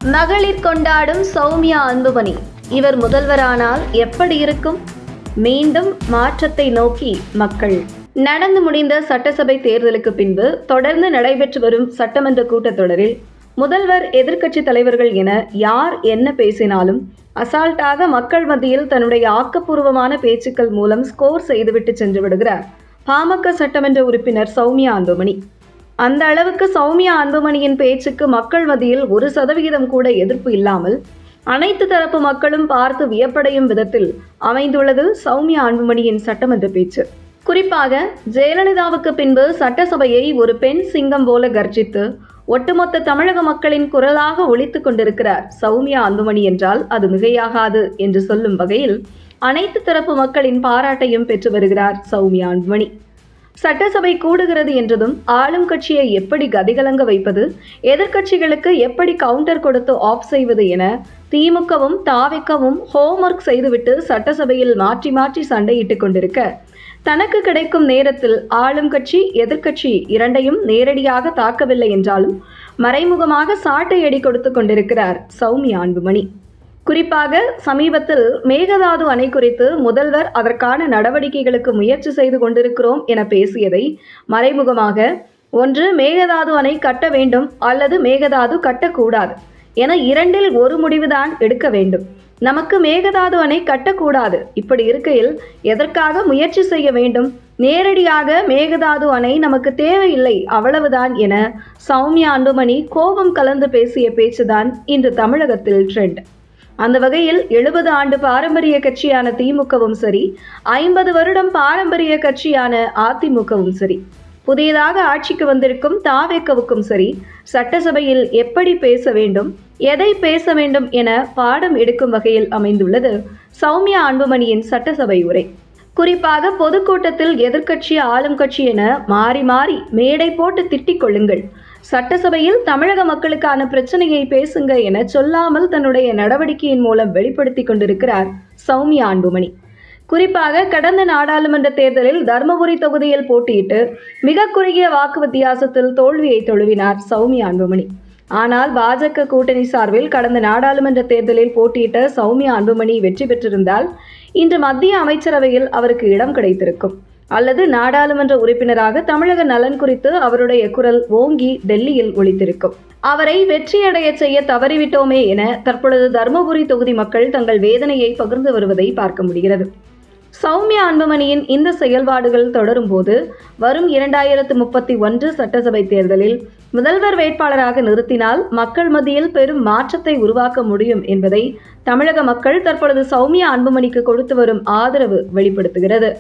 மகளிர் கொண்டாடும் சௌமியா அன்புமணி. இவர் முதல்வரானால் எப்படி இருக்கும்? மீண்டும் மாற்றத்தை நோக்கி மக்கள். நடந்து முடிந்த சட்டசபை தேர்தலுக்கு பின்பு தொடர்ந்து நடைபெற்று வரும் சட்டமன்ற கூட்டத்தொடரில் முதல்வர், எதிர்க்கட்சி தலைவர்கள் என யார் என்ன பேசினாலும் அசால்ட்டாக மக்கள் மத்தியில் தன்னுடைய ஆக்கப்பூர்வமான பேச்சுக்கள் மூலம் ஸ்கோர் செய்துவிட்டு சென்று விடுகிறார் பாமக சட்டமன்ற உறுப்பினர் சௌமியா அன்புமணி. அந்த அளவுக்கு சௌமியா அன்புமணியின் பேச்சுக்கு மக்கள் மத்தியில் 1% கூட எதிர்ப்பு இல்லாமல் அனைத்து தரப்பு மக்களும் பார்த்து வியப்படையும் விதத்தில் அமைந்துள்ளது சௌமியா அன்புமணியின் சட்டமன்ற பேச்சு. குறிப்பாக ஜெயலலிதாவுக்கு பின்பு சட்டசபையை ஒரு பெண் சிங்கம் போல கர்ஜித்து ஒட்டுமொத்த தமிழக மக்களின் குரலாக ஒலித்துக் கொண்டிருக்கிறார் சௌமியா அன்புமணி என்றால் அது மிகையாகாது என்று சொல்லும் வகையில் அனைத்து தரப்பு மக்களின் பாராட்டையும் பெற்று வருகிறார் சௌமியா அன்புமணி. சட்டசபை கூடுகிறது என்றதும் ஆளும் கட்சியை எப்படி கதிகலங்க வைப்பது, எதிர்க்கட்சிகளுக்கு எப்படி கவுண்டர் கொடுத்து ஆஃப் செய்வது என திமுகவும் தாவிக்கவும் ஹோம்ஒர்க் செய்துவிட்டு சட்டசபையில் மாற்றி மாற்றி சண்டையிட்டுக் கொண்டிருக்க, தனக்கு கிடைக்கும் நேரத்தில் ஆளும் கட்சி எதிர்க்கட்சி இரண்டையும் நேரடியாக தாக்கவில்லை என்றாலும் மறைமுகமாக சாட்டை அடி கொடுத்து கொண்டிருக்கிறார் சௌமியா அன்புமணி. குறிப்பாக சமீபத்தில் மேகதாது அணை குறித்து முதல்வர் அதற்கான நடவடிக்கைகளுக்கு முயற்சி செய்து கொண்டிருக்கிறோம் என பேசியதை மறைமுகமாக ஒன்று மேகதாது அணை கட்ட வேண்டும் அல்லது மேகதாது கட்டக்கூடாது என இரண்டில் ஒரு முடிவுதான் எடுக்க வேண்டும். நமக்கு மேகதாது அணை கட்டக்கூடாது, இப்படி இருக்கையில் எதற்காக முயற்சி செய்ய வேண்டும்? நேரடியாக மேகதாது அணை நமக்கு தேவையில்லை, அவ்வளவுதான் என சௌமியா அன்புமணி கோபம் கலந்து பேசிய பேச்சுதான் இன்று தமிழகத்தில் ட்ரெண்ட். அந்த வகையில் 70 ஆண்டு பாரம்பரிய கட்சியான திமுகவும் சரி, 50 வருடம் பாரம்பரிய கட்சியான அதிமுகவும் சரி, புதியதாக ஆட்சிக்கு வந்திருக்கும் தாவேக்கவுக்கும் சரி, சட்டசபையில் எப்படி பேச வேண்டும், எதை பேச வேண்டும் என பாடம் எடுக்கும் வகையில் அமைந்துள்ளது சௌமியா அன்புமணியின் சட்டசபை உரை. குறிப்பாக பொதுக்கூட்டத்தில் எதிர்க்கட்சி ஆளும் கட்சி என மாறி மாறி மேடை போட்டு திட்டிக் கொள்ளுங்கள், சட்டசபையில் தமிழக மக்களுக்கான பிரச்சனையை பேசுங்க என சொல்லாமல் தன்னுடைய நடவடிக்கையின் மூலம் வெளிப்படுத்தி கொண்டிருக்கிறார் சௌமியா அன்புமணி. குறிப்பாக கடந்த நாடாளுமன்ற தேர்தலில் தர்மபுரி தொகுதியில் போட்டியிட்டு மிக குறுகிய வாக்கு வித்தியாசத்தில் தோல்வியை தழுவினார் சௌமியா அன்புமணி. ஆனால் பாஜக கூட்டணி சார்பில் கடந்த நாடாளுமன்ற தேர்தலில் போட்டியிட்ட சௌமியா அன்புமணி வெற்றி பெற்றிருந்தால் இன்று மத்திய அமைச்சரவையில் அவருக்கு இடம் கிடைத்திருக்கும், அல்லது நாடாளுமன்ற உறுப்பினராக தமிழக நலன் குறித்து அவருடைய குரல் ஓங்கி டெல்லியில் ஒலித்திருக்கும். அவரை வெற்றியடைய செய்ய தவறிவிட்டோமே என தற்பொழுது தர்மபுரி தொகுதி மக்கள் தங்கள் வேதனையை பகிர்ந்து வருவதை பார்க்க முடிகிறது. சௌமியா அன்புமணியின் இந்த செயல்பாடுகள் தொடரும் போது வரும் 2031 சட்டசபை தேர்தலில் முதல்வர் வேட்பாளராக நிறுத்தினால் மக்கள் மத்தியில் பெரும் மாற்றத்தை உருவாக்க முடியும் என்பதை தமிழக மக்கள் தற்பொழுது சௌமியா அன்புமணிக்கு கொடுத்து வரும் ஆதரவு வெளிப்படுத்துகிறது.